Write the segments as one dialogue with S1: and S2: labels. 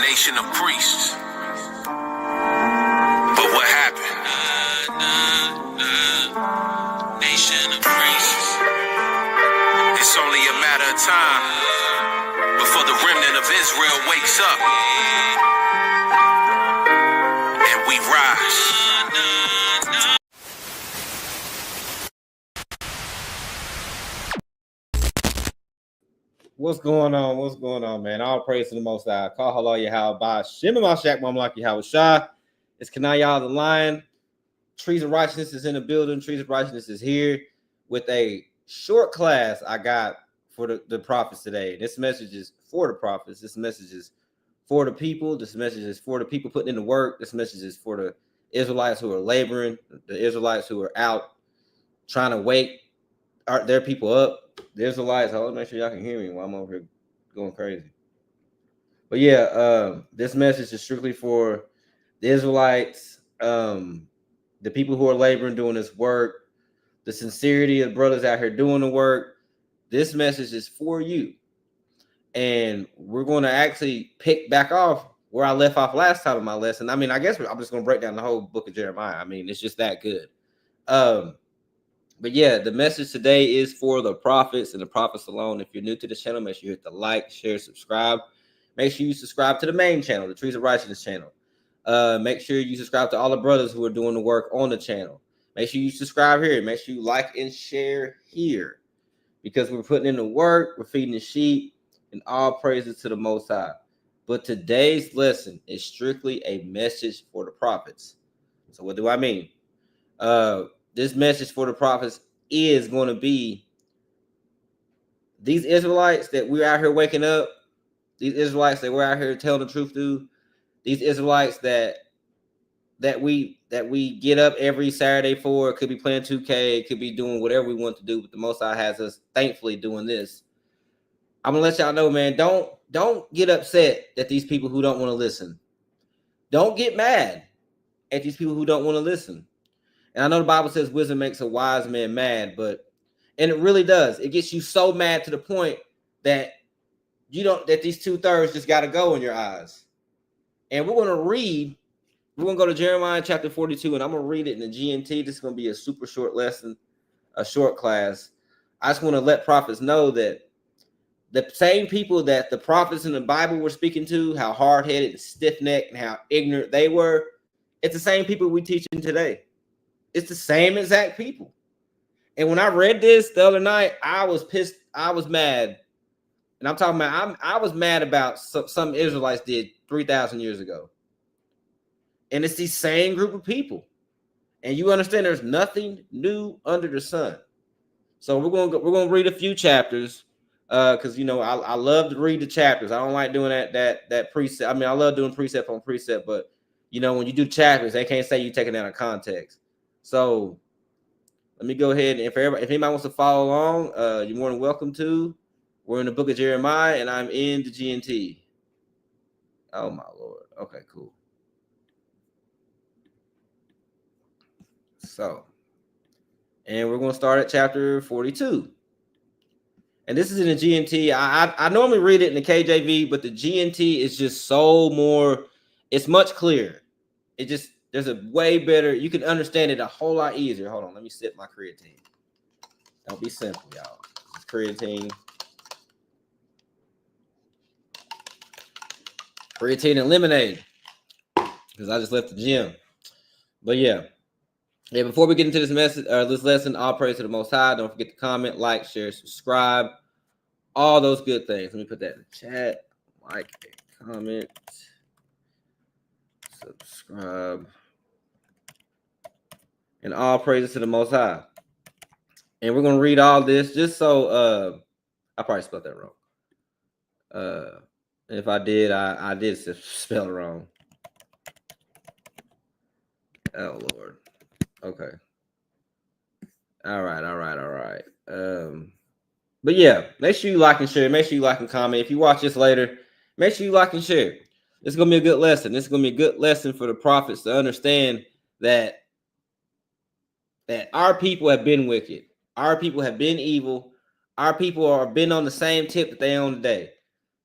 S1: nation of priests. But what happened? Nation of priests. It's only a matter of time before the remnant of Israel wakes up and we rise.
S2: What's going on? What's going on, man? All praise to the Most High. Call hello, Yahweh, Shimon Mashak, Mamlaki Yahweh Shah. It's Kanayah the Lion. Trees of Righteousness is in the building. Trees of Righteousness is here with a short class I got for the prophets today. This message is for the prophets. This message is for the people. This message is for the people putting in the work. This message is for the Israelites who are laboring, the Israelites who are out trying to wake their people up. The Israelites, hold on, make sure y'all can hear me while I'm over here going crazy. But yeah, this message is strictly for the Israelites, the people who are laboring, doing this work, the sincerity of brothers out here doing the work. This message is for you. And we're going to actually pick back off where I left off last time in my lesson. I mean, I guess I'm just going to break down the whole book of Jeremiah. I mean, it's just that good. But yeah, the message today is for the prophets and the prophets alone. If you're new to the channel, make sure you hit the like, share, subscribe. Make sure you subscribe to the main channel, the Trees of Righteousness channel. Make sure you subscribe to all the brothers who are doing the work on the channel. Make sure you subscribe here. Make sure you like and share here, because we're putting in the work, we're feeding the sheep, and all praises to the Most High. But today's lesson is strictly a message for the prophets. So what do I mean? This message for the prophets is going to be these Israelites that we're out here waking up, these Israelites that we're out here telling the truth to, these Israelites that we get up every Saturday for. It could be playing 2K, it could be doing whatever we want to do, but the Most High has us thankfully doing this. I'm gonna let y'all know, man, don't get upset at these people who don't want to listen. Don't get mad at these people who don't want to listen. And I know the Bible says wisdom makes a wise man mad, and it really does. It gets you so mad to the point that that these 2/3 just got to go in your eyes. And we're going to go to Jeremiah chapter 42, and I'm going to read it in the GNT. This is going to be a super short lesson, a short class. I just want to let prophets know that the same people that the prophets in the Bible were speaking to, how hard-headed and stiff-necked and how ignorant they were, it's the same people we teaching today. It's the same exact people. And when I read this the other night, I was pissed. I was mad. And I'm talking about, I was mad about some Israelites did 3,000 years ago. And it's the same group of people. And you understand there's nothing new under the sun. So we're going to read a few chapters. Because I love to read the chapters. I don't like doing that precept. I mean, I love doing precept on precept, but when you do chapters, they can't say you taking it out of context. So let me go ahead, and if anybody wants to follow along, you're more than welcome to. We're in the book of Jeremiah, and I'm in the GNT. Oh my Lord. Okay, cool. So, and we're going to start at chapter 42. And this is in the GNT. I normally read it in the KJV, but the GNT is just so more, it's much clearer. There's a way better, you can understand it a whole lot easier. Hold on, let me sip my creatine. Don't be simple, y'all. It's creatine. Creatine and lemonade. Because I just left the gym. But yeah, before we get into this lesson, all praise to the Most High. Don't forget to comment, like, share, subscribe, all those good things. Let me put that in the chat. Like, comment, subscribe, and all praises to the Most High. And we're going to read all this just so I probably spelled that wrong. If I did, I did spell it wrong. Oh, Lord. Okay. All right. But yeah, make sure you like and share. Make sure you like and comment. If you watch this later, make sure you like and share. This is going to be a good lesson. This is going to be a good lesson for the prophets to understand that our people have been wicked. Our people have been evil. Our people are been on the same tip that they on today.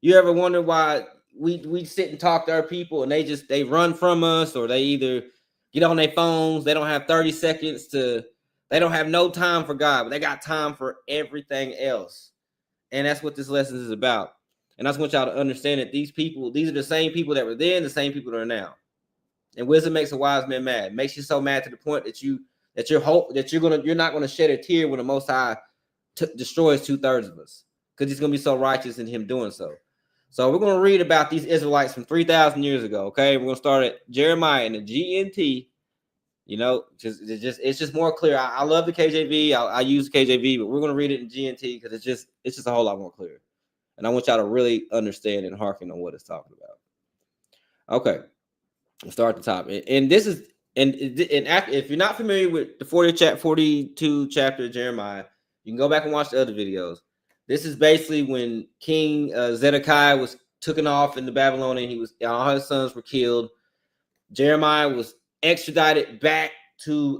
S2: You ever wonder why we sit and talk to our people, and they run from us, or they either get on their phones. They don't have 30 seconds to. They don't have no time for God, but they got time for everything else. And that's what this lesson is about. And I just want y'all to understand that these are the same people that were then, the same people that are now. And wisdom makes a wise man mad. It makes you so mad to the point that you're not gonna shed a tear when the Most High destroys 2/3 of us, because he's gonna be so righteous in him doing so. So we're gonna read about these Israelites from 3,000 years ago. Okay, we're gonna start at Jeremiah in the GNT. You know, it's just more clear. I love the KJV. I use the KJV, but we're gonna read it in GNT because it's just a whole lot more clear. And I want y'all to really understand and hearken on what it's talking about. Okay, let's start at the top. And this is if you're not familiar with the 42 chapter of Jeremiah, you can go back and watch the other videos. This is basically when King Zedekiah was taken off in the Babylonian. All his sons were killed. Jeremiah was extradited back to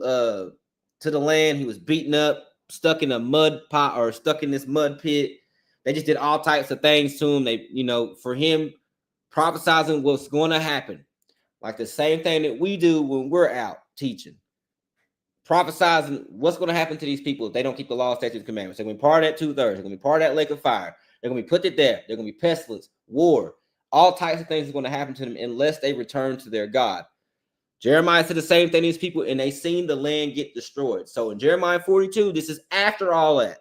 S2: the land. He was beaten up, stuck in a mud pot, or stuck in this mud pit. They just did all types of things to him. They, for him, prophesizing what's going to happen, like the same thing that we do when we're out teaching, prophesizing what's going to happen to these people if they don't keep the law, statutes, and commandments. They're going to be part of that 2/3. They're going to be part of that lake of fire. They're going to be put to death. They're going to be pestilence, war, all types of things are going to happen to them unless they return to their God. Jeremiah said the same thing to these people, and they seen the land get destroyed. So in Jeremiah 42, this is after all that.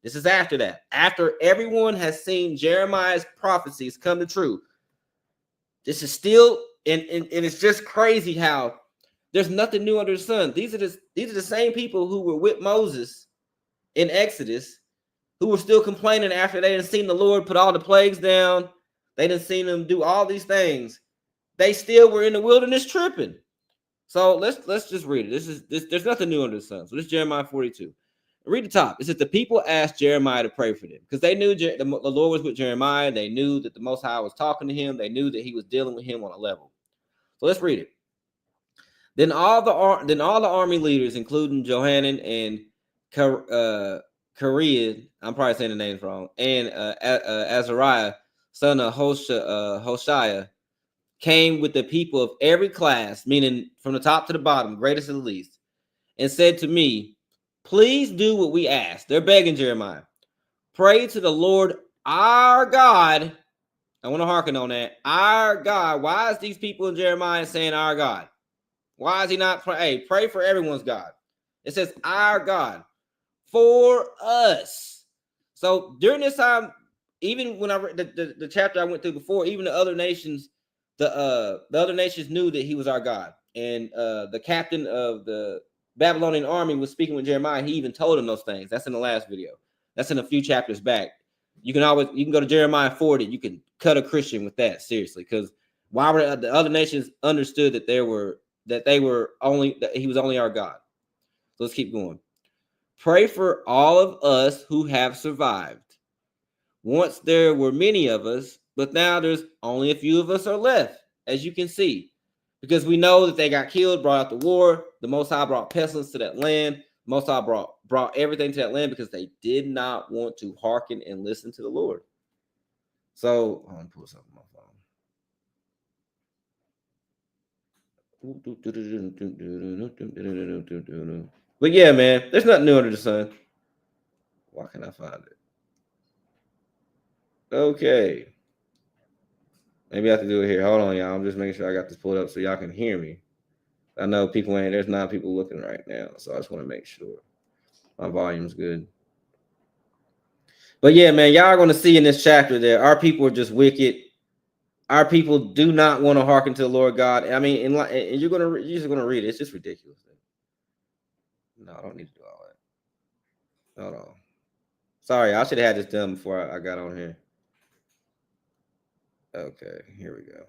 S2: This is after that. After everyone has seen Jeremiah's prophecies come to true. This is still, and it's just crazy how there's nothing new under the sun. These are the same people who were with Moses in Exodus, who were still complaining after they didn't seen the Lord put all the plagues down. They didn't seen them do all these things. They still were in the wilderness tripping. So let's just read it. There's nothing new under the sun. So this is Jeremiah 42. Read the top. It says the people asked Jeremiah to pray for them because they knew the Lord was with Jeremiah. They knew that the Most High was talking to him. They knew that he was dealing with him on a level. So let's read it. Then all the army leaders, including Johanan and Kareah, I'm probably saying the names wrong, and Azariah, son of Hoshea, came with the people of every class, meaning from the top to the bottom, greatest to the least, and said to me, please do what we ask. They're begging Jeremiah. Pray to the Lord our God. I want to hearken on that. Our God. Why is these people in Jeremiah saying our God? Why is he not praying? Hey, pray for everyone's God. It says our God for us. So during this time, even when I read the chapter I went through before, even the other nations, the other nations knew that he was our God. And the captain of the Babylonian army was speaking with Jeremiah. He even told him those things. That's in the last video. That's in a few chapters back. You can go to Jeremiah 40. You can cut a Christian with that, seriously, because why were the other nations understood that he was only our God. So let's keep going. Pray for all of us who have survived. Once there were many of us, but now there's only a few of us are left, as you can see, because we know that they got killed, brought out the war. The Most High brought pestilence to that land. The Most High brought everything to that land because they did not want to hearken and listen to the Lord. So I'm gonna pull something on my phone. But yeah, man, there's nothing new under the sun. Why can't I find it? Okay. Maybe I have to do it here. Hold on, y'all. I'm just making sure I got this pulled up so y'all can hear me. I know there's not people looking right now, so I just want to make sure my volume's good. But yeah, man, y'all are going to see in this chapter that our people are just wicked. Our people do not want to hearken to the Lord God. I mean, and you're just going to read it. It's just ridiculous. No, I don't need to do all that. Hold on. Sorry, I should have had this done before I got on here. Okay, here we go.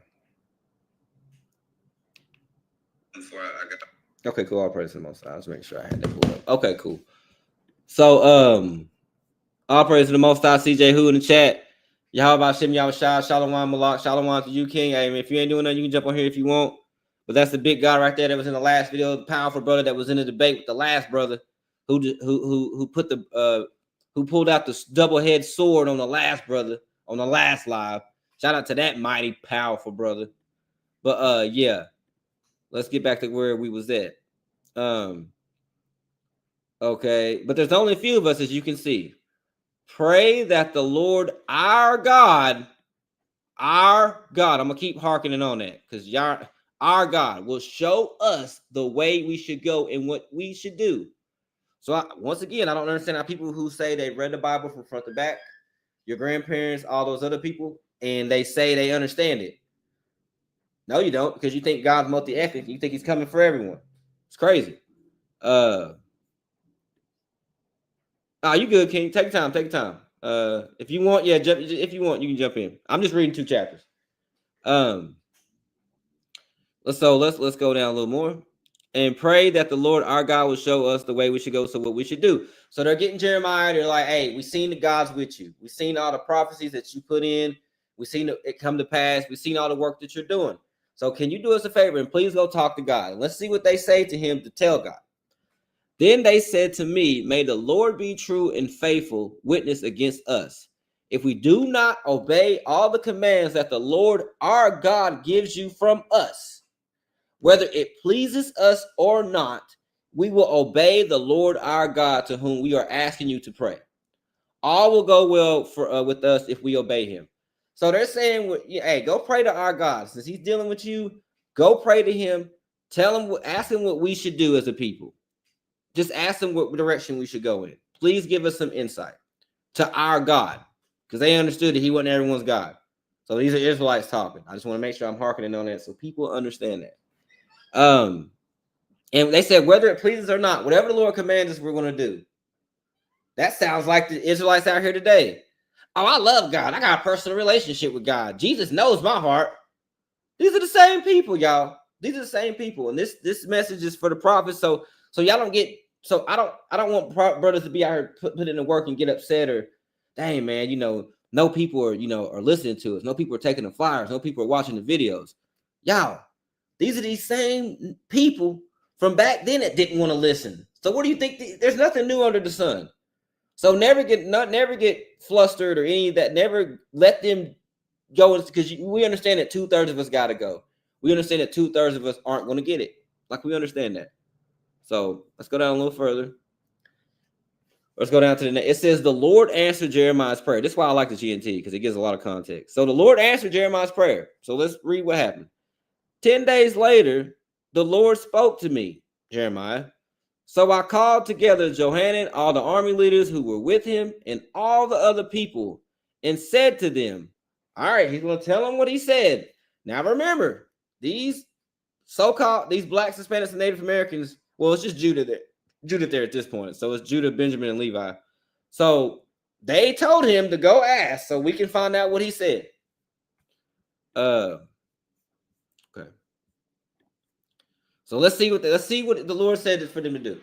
S2: Okay, cool. I'll praise the Most High. Let's make sure I had that pulled up. Okay, cool. So, all praise to the Most High. CJ Who in the chat. Yahweh Shem Yahushua. Shalom Malak. Shalom to you, King. Hey, if you ain't doing nothing, you can jump on here if you want. But that's the big guy right there that was in the last video. The powerful brother that was in the debate with the last brother who pulled out the double-head sword on the last brother on the last live. Shout out to that mighty, powerful brother. But yeah, let's get back to where we was at. Okay, but there's only a few of us, as you can see. Pray that the Lord our God, I'm gonna keep harkening on that because our God will show us the way we should go and what we should do. So once again, I don't understand how people who say they read the Bible from front to back, your grandparents, all those other people, and they say they understand it. No, you don't, because you think God's multi-ethnic. You think he's coming for everyone. It's crazy. You good, King. Take your time. If you want, yeah, if you want, you can jump in. I'm just reading 2 chapters. Let's go down a little more. And pray that the Lord our God will show us the way we should go, so what we should do. So they're getting Jeremiah. They're like, hey, we've seen the God's with you. We've seen all the prophecies that you put in. We've seen it come to pass. We've seen all the work that you're doing. So can you do us a favor and please go talk to God? And let's see what they say to him to tell God. Then they said to me, may the Lord be true and faithful witness against us. If we do not obey all the commands that the Lord our God gives you from us, whether it pleases us or not, we will obey the Lord our God to whom we are asking you to pray. All will go well for with us if we obey him. So they're saying, hey, go pray to our God. Since he's dealing with you, go pray to him. Tell him, ask him what we should do as a people. Just ask him what direction we should go in. Please give us some insight to our God, because they understood that he wasn't everyone's God. So these are Israelites talking. I just want to make sure I'm hearkening on that so people understand that. And they said, whether it pleases or not, whatever the Lord commands us, we're going to do. That sounds like the Israelites out here today. Oh, I love God. I got a personal relationship with God. Jesus knows my heart. These are the same people, y'all. These are the same people. And this message is for the prophets. So y'all don't get, so I don't want brothers to be out here put in the work and get upset or, dang, man, no people are, are listening to us. No people are taking the flyers. No people are watching the videos. Y'all, these are these same people from back then that didn't want to listen. So what do you think? There's nothing new under the sun. So never get flustered or any of that. Never let them go, because we understand that 2/3 of us got to go. We understand that 2/3 of us aren't going to get it. Like, we understand that. So let's go down a little further. Let's go down to the next. It says, the Lord answered Jeremiah's prayer. This is why I like the GNT, because it gives a lot of context. So the Lord answered Jeremiah's prayer. So let's read what happened. 10 days later, the Lord spoke to me, Jeremiah. So I called together Johanan, all the army leaders who were with him, and all the other people, and said to them, all right, he's going to tell them what he said. Now remember, these blacks, Hispanics, and Native Americans, well, it's just Judah there at this point. So it's Judah, Benjamin, and Levi. So they told him to go ask so we can find out what he said. Okay. So let's see what the Lord said for them to do.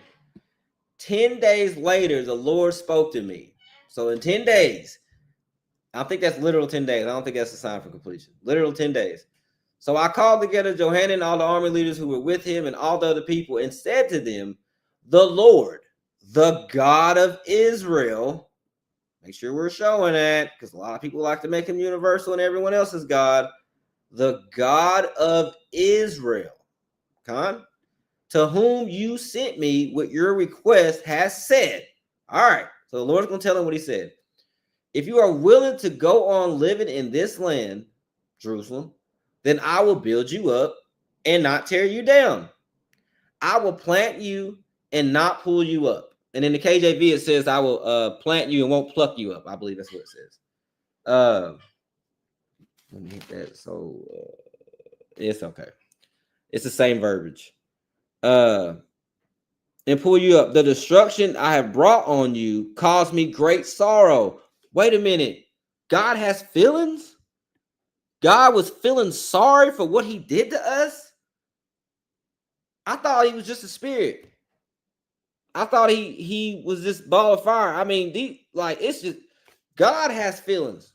S2: 10 days later, the Lord spoke to me. So in 10 days, I think that's literal 10 days. I don't think that's a sign for completion. Literal 10 days. So I called together Johanan, all the army leaders who were with him, and all the other people, and said to them, the Lord, the God of Israel, make sure we're showing that, because a lot of people like to make him universal and everyone else is God. The God of Israel, to whom you sent me with your request, has said. All right, so the Lord's going to tell him what he said. If you are willing to go on living in this land, Jerusalem, then I will build you up and not tear you down. I will plant you and not pull you up. And in the KJV, it says, I will plant you and won't pluck you up. I believe that's what it says. Let me hit that. So it's okay. It's the same verbiage. And pull you up. The destruction I have brought on you caused me great sorrow. Wait a minute. God has feelings? God was feeling sorry for what he did to us? I thought he was just a spirit. I thought he was this ball of fire. I mean, it's just, God has feelings.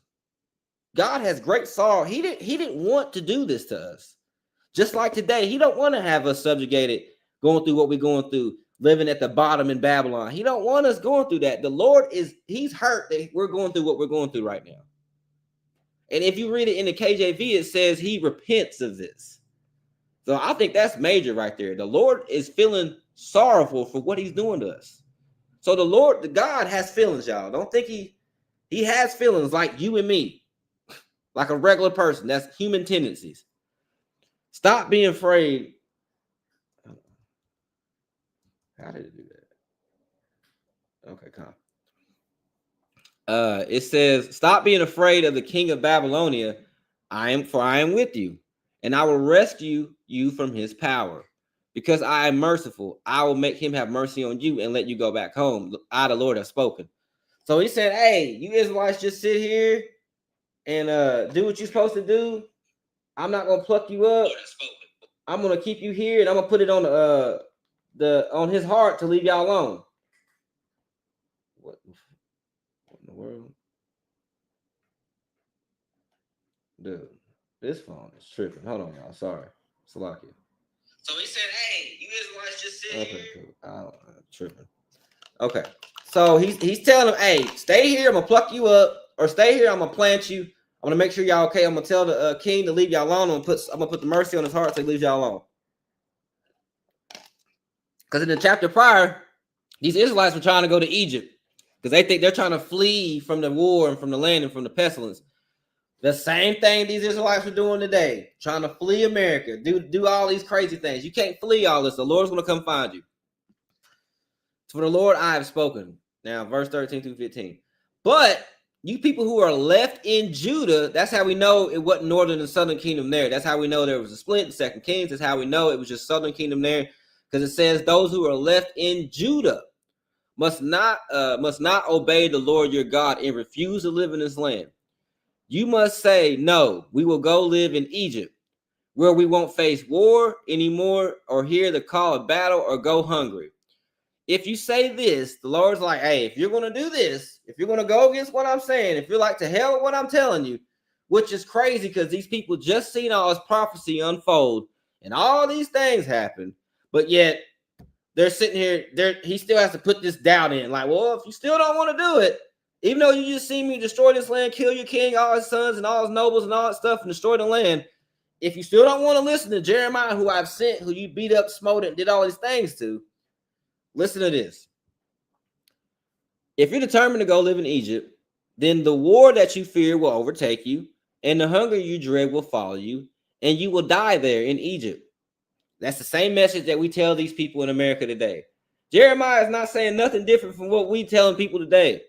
S2: God has great sorrow. He didn't want to do this to us. Just like today, he don't want to have us subjugated, going through what we're going through, living at the bottom in Babylon. He don't want us going through that. The Lord he's hurt that we're going through what we're going through right now. And if you read it in the KJV, it says he repents of this. So I think that's major right there. The Lord is feeling sorrowful for what he's doing to us. So the God has feelings, y'all. Don't think he has feelings like you and me, like a regular person. That's human tendencies. Stop being afraid. How did it do that? Okay, come. It says, stop being afraid of the king of Babylonia. I am with you, and I will rescue you from his power. Because I am merciful, I will make him have mercy on you and let you go back home. I, the Lord, have spoken. So he said, hey, you Israelites just sit here and do what you're supposed to do. I'm not gonna pluck you up. I'm gonna keep you here, and I'm gonna put it on on his heart to leave y'all alone. What in the world? Dude, this phone is tripping. Hold on, y'all. Sorry. Salakia. So he said, hey, you Israelites just sit here. Cool. I'm tripping. Okay. So he's telling them, hey, stay here, I'm gonna pluck you up, or stay here, I'm gonna plant you. I'm gonna make sure y'all okay. I'm gonna tell the king to leave y'all alone. I'm gonna put the mercy on his heart so he leaves y'all alone. Because in the chapter prior, these Israelites were trying to go to Egypt because they think they're trying to flee from the war and from the land and from the pestilence. The same thing these Israelites are doing today, trying to flee America, do all these crazy things. You can't flee all this. The Lord's going to come find you. For the Lord, I have spoken. Now, verse 13 through 15. But you people who are left in Judah, that's how we know it wasn't northern and southern kingdom there. That's how we know there was a split in 2 Kings. That's how we know it was just southern kingdom there. Because it says those who are left in Judah must not obey the Lord your God and refuse to live in this land. You must say, no, we will go live in Egypt, where we won't face war anymore or hear the call of battle or go hungry. If you say this, the Lord's like, hey, if you're going to do this, if you're going to go against what I'm saying, if you're like to hell with what I'm telling you, which is crazy because these people just seen all this prophecy unfold and all these things happen, but yet they're sitting here, he still has to put this doubt in. Like, well, if you still don't want to do it, even though you just see me destroy this land, kill your king, all his sons and all his nobles and all that stuff and destroy the land, if you still don't want to listen to Jeremiah, who I've sent, who you beat up, smote, and did all these things to, listen to this. If you're determined to go live in Egypt, then the war that you fear will overtake you, and the hunger you dread will follow you, and you will die there in Egypt. That's the same message that we tell these people in America today. Jeremiah is not saying nothing different from what we telling people today.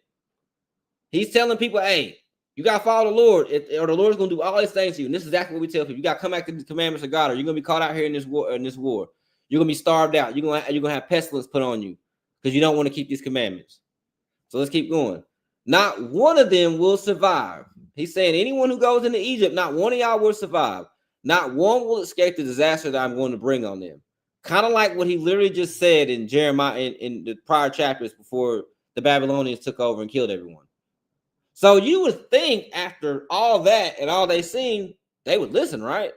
S2: He's telling people, hey, you got to follow the Lord, or the Lord's going to do all these things to you. And this is exactly what we tell people. You got to come back to the commandments of God, or you're going to be caught out here in this war. You're going to be starved out. You're going to have pestilence put on you because you don't want to keep these commandments. So let's keep going. Not one of them will survive. He's saying anyone who goes into Egypt, not one of y'all will survive. Not one will escape the disaster that I'm going to bring on them. Kind of like what he literally just said in Jeremiah in the prior chapters before the Babylonians took over and killed everyone. So you would think after all that and all they seen, they would listen, right?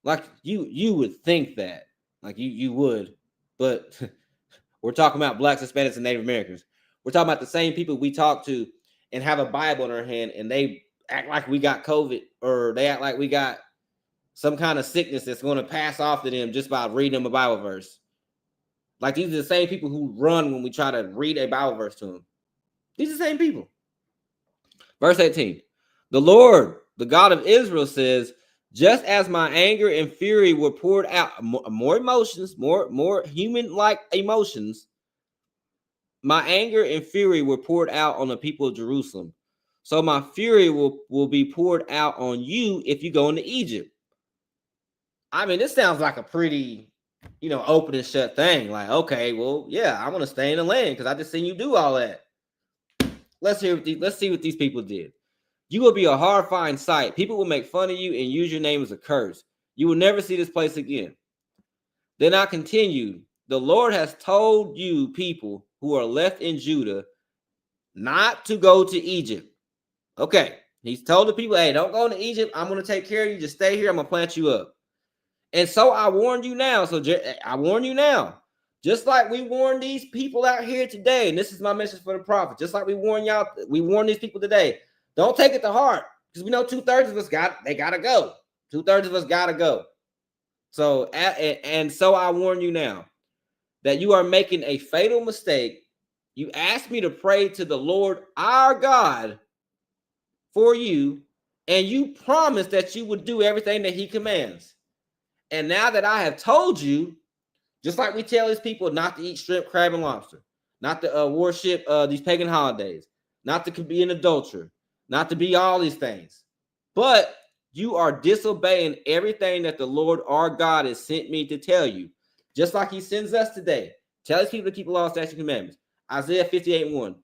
S2: Like you would think that. Like you would. But we're talking about blacks, Hispanics, and Native Americans. We're talking about the same people we talk to and have a Bible in their hand, and they act like we got COVID, or they act like we got some kind of sickness that's going to pass off to them just by reading them a Bible verse. Like these are the same people who run when we try to read a Bible verse to them. These are the same people. Verse 18. The Lord, the God of Israel, says, just as my anger and fury were poured out, more emotions, more human-like emotions, my anger and fury were poured out on the people of Jerusalem. So my fury will be poured out on you if you go into Egypt. I mean, this sounds like a pretty, open and shut thing. Like, okay, well, yeah, I want to stay in the land because I just seen you do all that. Let's see what these people did. You will be a horrifying sight. People will make fun of you and use your name as a curse. You will never see this place again. Then I continued. The Lord has told you people who are left in Judah not to go to Egypt. Okay. He's told the people, hey, don't go to Egypt. I'm going to take care of you. Just stay here. I'm going to plant you up. And so I warned you now. I warn you now. Just like we warn these people out here today. And this is my message for the prophet. Just like we warn y'all, we warn these people today. Don't take it to heart. Because we know 2/3 of us gotta go. 2/3 of us gotta go. So and so I warn you now that you are making a fatal mistake. You asked me to pray to the Lord our God for you, and you promised that you would do everything that he commands. And now that I have told you, just like we tell these people not to eat shrimp, crab, and lobster, not to worship these pagan holidays, not to be an adulterer, not to be all these things, but you are disobeying everything that the Lord our God has sent me to tell you, just like he sends us today. Tell his people to keep the law, statutes, and commandments. Isaiah 58:1.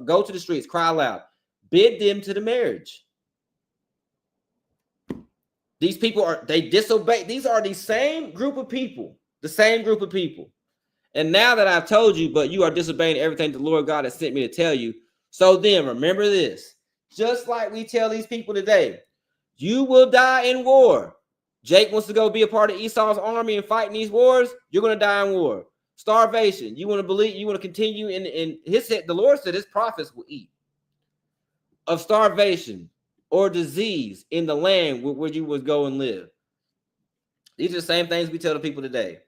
S2: Go to the streets, cry loud, bid them to the marriage. These people they disobey. These are the same group of people, And now that I've told you, but you are disobeying everything the Lord God has sent me to tell you. So then remember this, just like we tell these people today, you will die in war. Jake wants to go be a part of Esau's army and fight in these wars. You're going to die in war. Starvation. You want to continue in the Lord said his prophets will eat of starvation or disease in the land where you would go and live. These are the same things we tell the people today.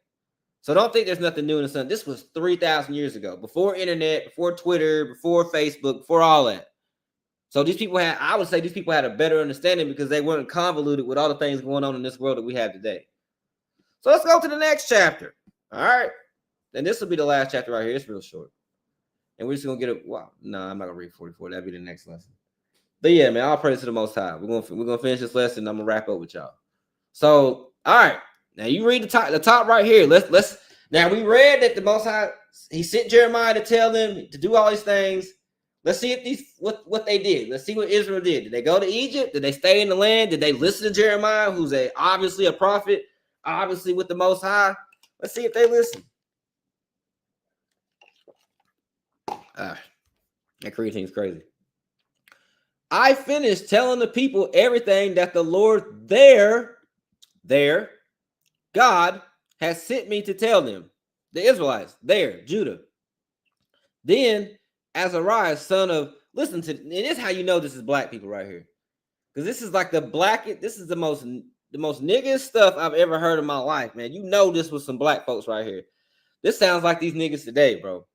S2: So don't think there's nothing new in the sun. This was 3,000 years ago, before internet, before Twitter, before Facebook, before all that. So I would say these people had a better understanding because they weren't convoluted with all the things going on in this world that we have today. So let's go to the next chapter. All right. And this will be the last chapter right here. It's real short. And we're just going to get it. Wow. No, I'm not going to read 44. That'll be the next lesson. But yeah, man, I'll praise to the Most High. We're gonna finish this lesson. I'm gonna wrap up with y'all. So, all right, now you read the top right here. Let's. Now we read that the Most High he sent Jeremiah to tell them to do all these things. Let's see if what they did. Let's see what Israel did. Did they go to Egypt? Did they stay in the land? Did they listen to Jeremiah, who's obviously a prophet, obviously with the Most High? Let's see if they listen. That creating is crazy. I finished telling the people everything that the Lord their God has sent me to tell them. The Israelites, Judah. Then Azariah, son of, listen to, and this is how you know this is black people right here. Because this is like this is the most nigga stuff I've ever heard in my life, man. You know this was some black folks right here. This sounds like these niggas today, bro.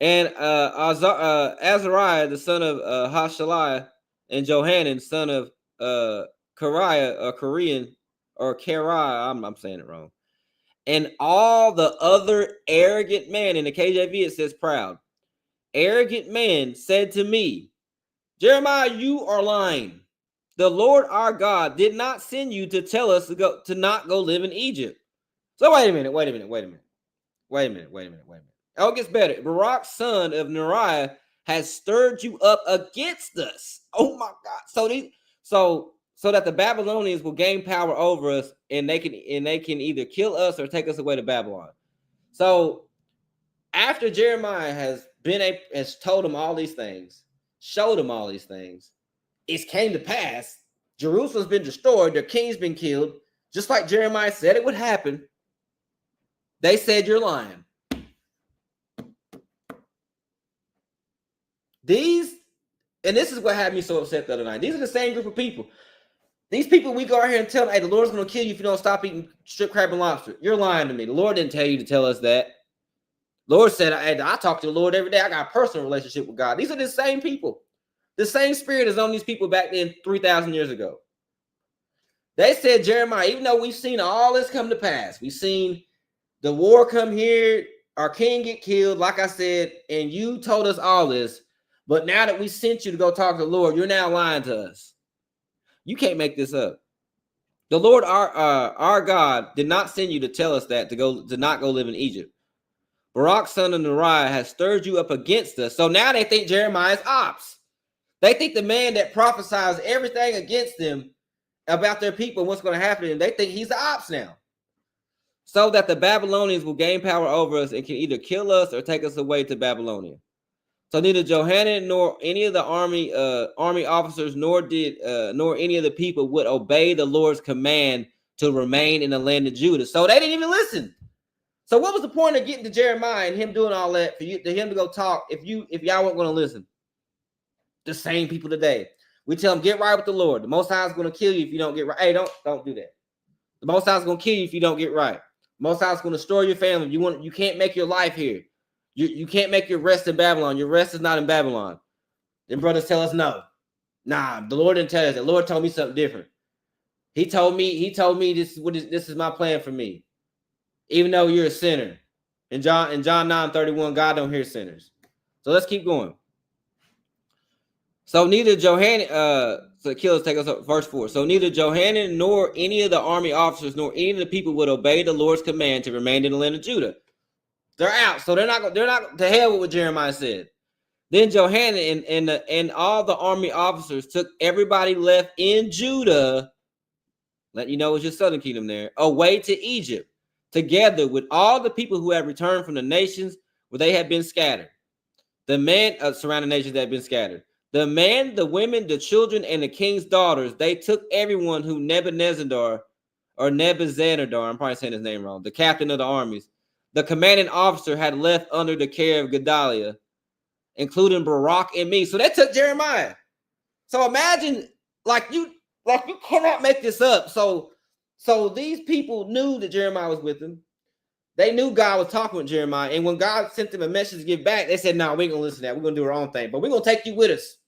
S2: And Azariah, the son of Hashaliah, and Johanan, son of Kariah, I'm saying it wrong. And all the other arrogant men, in the KJV it says proud. Arrogant men said to me, Jeremiah, you are lying. The Lord our God did not send you to tell us to not go live in Egypt. So wait a minute. Oh, it gets better. Barak, son of Neriah, has stirred you up against us. Oh my God! So that the Babylonians will gain power over us, and they can either kill us or take us away to Babylon. So after Jeremiah has told them all these things, showed them all these things, it came to pass. Jerusalem's been destroyed. Their king's been killed, just like Jeremiah said it would happen. They said you're lying. This is what had me so upset the other night. These are the same group of people. These people, we go out here and tell them, hey, the Lord's going to kill you if you don't stop eating shrimp, crab, and lobster. You're lying to me. The Lord didn't tell you to tell us that. Lord said, I talk to the Lord every day. I got a personal relationship with God. These are the same people. The same spirit is on these people back then 3,000 years ago. They said, Jeremiah, even though we've seen all this come to pass, we've seen the war come here, our king get killed, like I said, and you told us all this, but now that we sent you to go talk to the Lord, you're now lying to us. You can't make this up. The Lord, our God, did not send you to tell us that to not go live in Egypt. Barak, son of Neriah, has stirred you up against us. So now they think Jeremiah is ops. They think the man that prophesies everything against them about their people and what's going to happen to them, they think he's the ops now. So that the Babylonians will gain power over us and can either kill us or take us away to Babylonia. So neither Johanan nor any of the army officers nor any of the people would obey the Lord's command to remain in the land of Judah. So they didn't even listen. So what was the point of getting to Jeremiah and him doing all that for him to go talk if y'all weren't going to listen? The same people today. We tell them, get right with the Lord. The Most High is going to kill you if you don't get right. Hey, don't do that. The Most High is going to kill you if you don't get right. The Most High is going to destroy your family. You can't make your life here. You can't make your rest in Babylon. Your rest is not in Babylon. Then brothers tell us no. Nah, the Lord didn't tell us. The Lord told me something different. He told me this is my plan for me. Even though you're a sinner. In John 9:31, God don't hear sinners. So let's keep going. So neither Johanan, so Killers take us up, verse 4. So neither Johanan nor any of the army officers nor any of the people would obey the Lord's command to remain in the land of Judah. They're out, so they're not to hell with what Jeremiah said. Then Johanan and all the army officers took everybody left in Judah, let you know it's your southern kingdom there, away to Egypt, together with all the people who had returned from the nations where they had been scattered. The men of surrounding nations that had been scattered. The men, the women, the children, and the king's daughters, they took everyone who Nebuchadnezzar, I'm probably saying his name wrong, the captain of the armies, the commanding officer had left under the care of Gedaliah, including Barak and me. So they took Jeremiah. So imagine, you cannot make this up. So these people knew that Jeremiah was with them. They knew God was talking with Jeremiah. And when God sent them a message to give back, they said, no, we ain't gonna listen to that. We're gonna do our own thing, but we're gonna take you with us.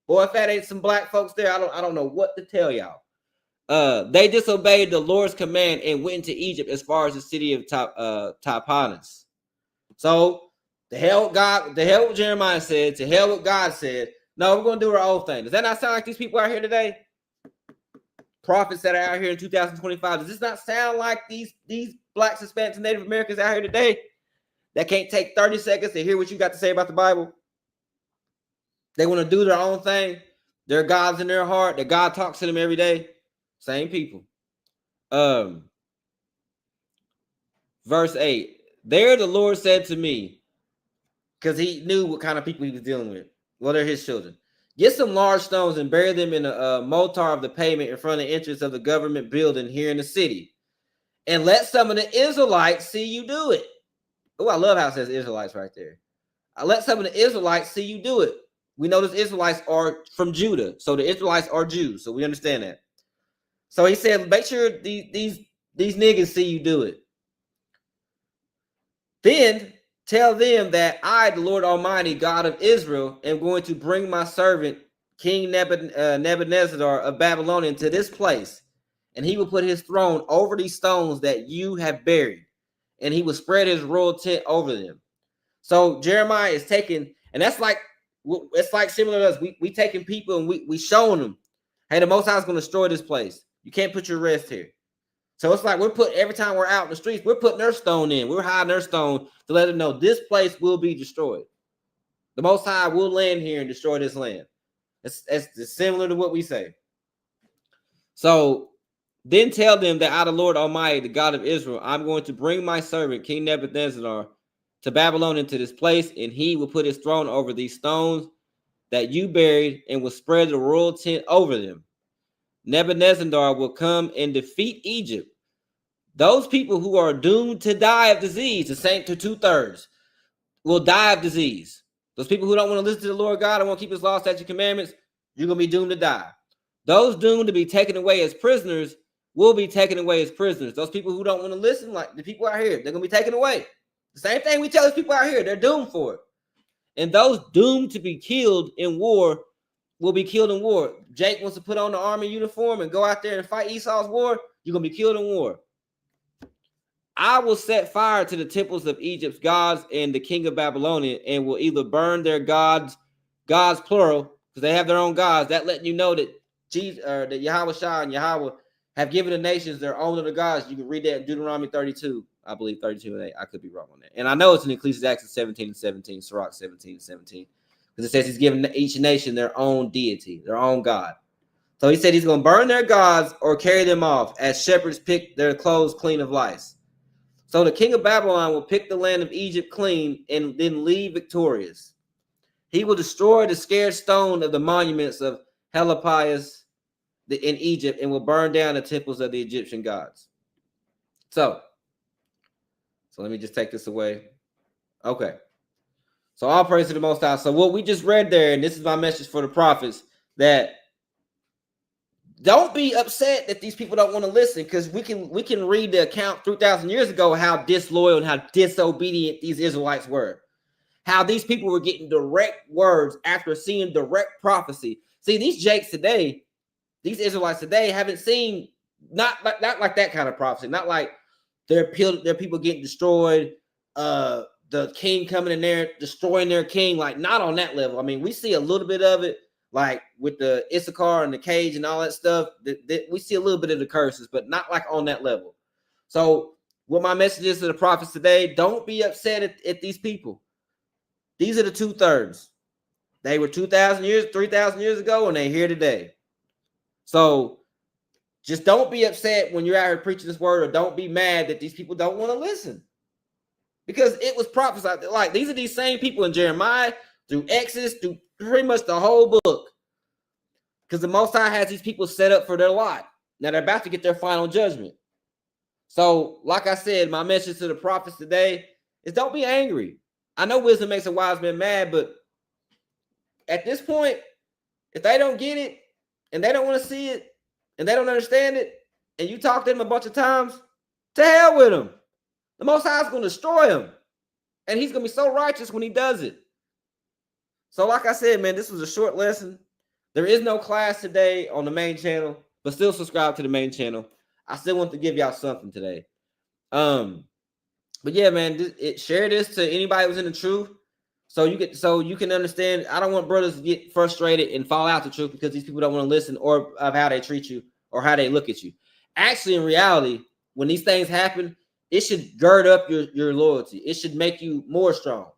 S2: Boy, if that ain't some black folks there, I don't know what to tell y'all. They disobeyed the Lord's command and went into Egypt as far as the city of Tahpanhes. So the hell what Jeremiah said, to hell what God said. No, we're gonna do our own thing. Does that not sound like these people out here today? Prophets that are out here in 2025. Does this not sound like these Blacks, Hispanics, and Native Americans out here today that can't take 30 seconds to hear what you got to say about the Bible? They want to do their own thing. Their God's in their heart. That God talks to them every day. Same people. Verse 8. There the Lord said to me, because he knew what kind of people he was dealing with. Well, they're his children. Get some large stones and bury them in a mortar of the pavement in front of the entrance of the government building here in the city. And let some of the Israelites see you do it. Oh, I love how it says Israelites right there. I let some of the Israelites see you do it. We know those Israelites are from Judah. So the Israelites are Jews. So we understand that. So he said, make sure these niggas see you do it. Then tell them that I, the Lord Almighty, God of Israel, am going to bring my servant, King Nebuchadnezzar of Babylon, into this place. And he will put his throne over these stones that you have buried. And he will spread his royal tent over them. So Jeremiah is taking, and it's like similar to us. We taking people and we showing them, hey, the Most High is going to destroy this place. You can't put your rest here. So it's like every time we're out in the streets, we're putting their stone in. We're hiding their stone to let them know this place will be destroyed. The Most High will land here and destroy this land. It's similar to what we say. So then tell them that I, the Lord Almighty, the God of Israel, I'm going to bring my servant, King Nebuchadnezzar, to Babylon into this place, and he will put his throne over these stones that you buried and will spread the royal tent over them. Nebuchadnezzar will come and defeat Egypt. Those people who are doomed to die of disease, the same to 2/3, will die of disease. Those people who don't want to listen to the Lord God and want to keep his law, statutes, and commandments, you're going to be doomed to die. Those doomed to be taken away as prisoners will be taken away as prisoners. Those people who don't want to listen, like the people out here, they're going to be taken away. The same thing we tell these people out here, they're doomed for it. And those doomed to be killed in war will be killed in war. Jake wants to put on the army uniform and go out there and fight Esau's war. You're going to be killed in war. I will set fire to the temples of Egypt's gods and the king of Babylonia, and will either burn their gods plural, because they have their own gods. That letting you know that Jesus, that Yahweh Shah and Yahweh have given the nations their own other gods. You can read that in Deuteronomy 32. I believe 32:8. I could be wrong on that. And I know it's in Ecclesiastes 17:17, Sirach 17:17. Because it says he's given each nation their own deity, their own God. So he said he's going to burn their gods or carry them off as shepherds pick their clothes clean of lice. So the king of Babylon will pick the land of Egypt clean and then leave victorious. He will destroy the scared stone of the monuments of Helipias in Egypt and will burn down the temples of the Egyptian gods. So let me just take this away. Okay. So all praise to the Most High. So what we just read there, and this is my message for the prophets, that Don't be upset that these people don't want to listen, because we can read the account 3,000 years ago how disloyal and how disobedient these Israelites were. How these people were getting direct words after seeing direct prophecy. See, these Jakes today, these Israelites today haven't seen not like that kind of prophecy. Not like their people getting destroyed, the king coming in there destroying their king. Like, not on that level. I mean, we see a little bit of it, like with the Issachar and the cage and all that stuff. That we see a little bit of the curses, but not like on that level. So, what my message is to the prophets today: don't be upset at these people. These are the 2/3. They were 2,000 years, 3,000 years ago, and they're here today. So just don't be upset when you're out here preaching this word, or don't be mad that these people don't want to listen. Because it was prophesied. Like, these are these same people in Jeremiah, through Exodus, through pretty much the whole book. Because the Most High has these people set up for their lot. Now they're about to get their final judgment. So, like I said, my message to the prophets today is don't be angry. I know wisdom makes a wise man mad, but at this point, if they don't get it, and they don't want to see it, and they don't understand it, and you talk to them a bunch of times, to hell with them. The Most High is going to destroy them. And he's going to be so righteous when he does it. So like I said, man, this was a short lesson. There is no class today on the main channel, but still subscribe to the main channel. I still want to give y'all something today. But yeah, man, share this to anybody who's in the truth, so you can understand. I don't want brothers to get frustrated and fall out the truth because these people don't want to listen, or of how they treat you or how they look at you. Actually, in reality, when these things happen, it should gird up your loyalty. It should make you more strong,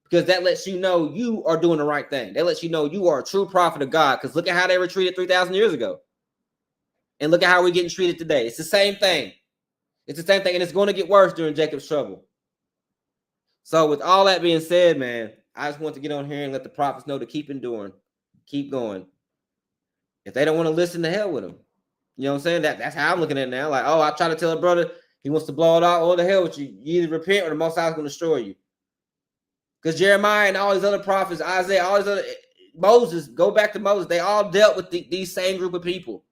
S2: because that lets you know you are doing the right thing. That lets you know you are a true prophet of God, because look at how they were treated 3,000 years ago. And look at how we're getting treated today. It's the same thing. It's the same thing, and it's going to get worse during Jacob's trouble. So with all that being said, man, I just want to get on here and let the prophets know to keep enduring, keep going. If they don't want to listen, to hell with them. You know what I'm saying? That's how I'm looking at it now. Like, oh, I try to tell a brother he wants to blow it out. Oh, the hell with you. You either repent or the Most High is going to destroy you. Because Jeremiah and all these other prophets, Isaiah, all these other, Moses, go back to Moses. They all dealt with these same group of people.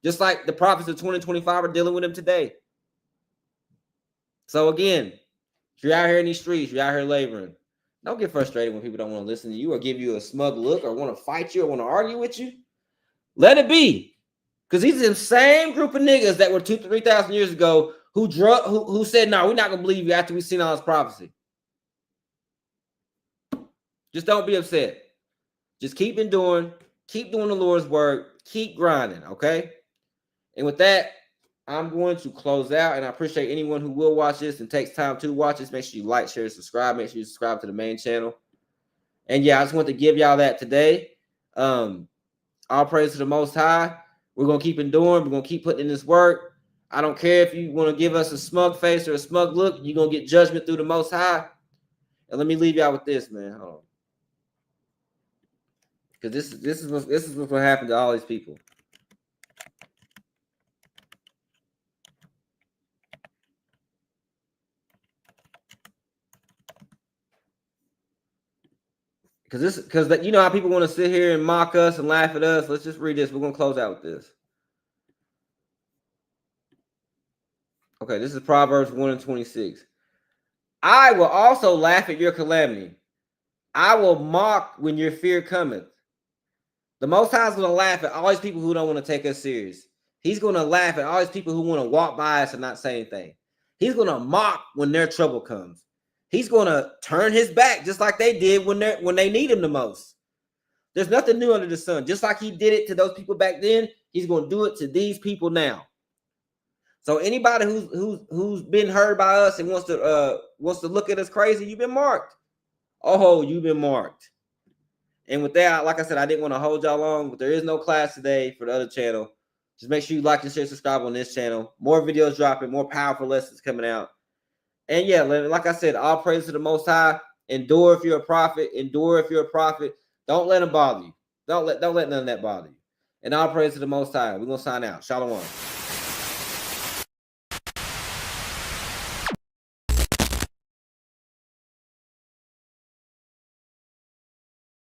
S2: Just like the prophets of 2025 are dealing with them today. So again, if you're out here in these streets, you're out here laboring, don't get frustrated when people don't want to listen to you or give you a smug look or want to fight you or want to argue with you. Let it be. Because these are the same group of niggas that were 2,000 to 3,000 years ago who said, no, we're not going to believe you after we've seen all this prophecy. Just don't be upset. Just keep enduring. Keep doing the Lord's work. Keep grinding, okay? And with that, I'm going to close out, and I appreciate anyone who will watch this and takes time to watch this. Make sure you like, share, subscribe. Make sure you subscribe to the main channel. And yeah, I just want to give y'all that today. All praise to the Most High. We're going to keep enduring. We're going to keep putting in this work. I don't care if you want to give us a smug face or a smug look. You're going to get judgment through the Most High. And let me leave y'all with this, man. Hold on. Because this is what's going to happen to all these people. Because you know how people want to sit here and mock us and laugh at us. Let's just read this. We're going to close out with this. Okay, this is Proverbs 1:26. I will also laugh at your calamity. I will mock when your fear cometh. The Most High is going to laugh at all these people who don't want to take us serious. He's going to laugh at all these people who want to walk by us and not say anything. He's going to mock when their trouble comes. He's going to turn his back just like they did when they need him the most. There's nothing new under the sun. Just like he did it to those people back then, he's going to do it to these people now. So anybody who's been heard by us and wants to look at us crazy, you've been marked. Oh, you've been marked. And with that, like I said, I didn't want to hold y'all long, but there is no class today for the other channel. Just make sure you like and share, subscribe on this channel. More videos dropping, more powerful lessons coming out. And yeah, like I said, all praise to the Most High. Endure if you're a prophet. Endure if you're a prophet. Don't let them bother you. Don't let none of that bother you. And all praise to the Most High. We're going to sign out. Shalom.